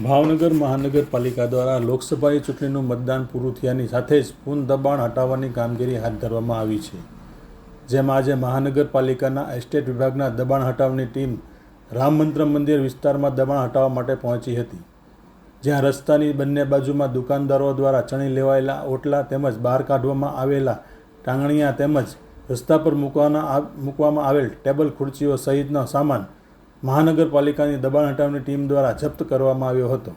ભાવનગર મહાનગરપાલિકા દ્વારા લોકસભાની ચૂંટણીનું મતદાન પૂરું થયાની સાથે જ પૂર્ણ દબાણ હટાવવાની કામગીરી હાથ ધરવામાં આવી છે, જેમાં આજે મહાનગરપાલિકાના એસ્ટેટ વિભાગના દબાણ હટાવની ટીમ રામ મંદિર વિસ્તારમાં દબાણ હટાવવા માટે પહોંચી હતી, જ્યાં રસ્તાની બંને બાજુમાં દુકાનદારો દ્વારા ચણી લેવાયેલા ઓટલા તેમજ બહાર કાઢવામાં આવેલા ટાંગણિયા તેમજ રસ્તા પર મૂકવામાં આવેલ ટેબલ ખુરશીઓ સહિતનો સામાન મહાનગરપાલિકાની દબાણ હટાવની ટીમ દ્વારા જપ્ત કરવામાં આવ્યો હતો।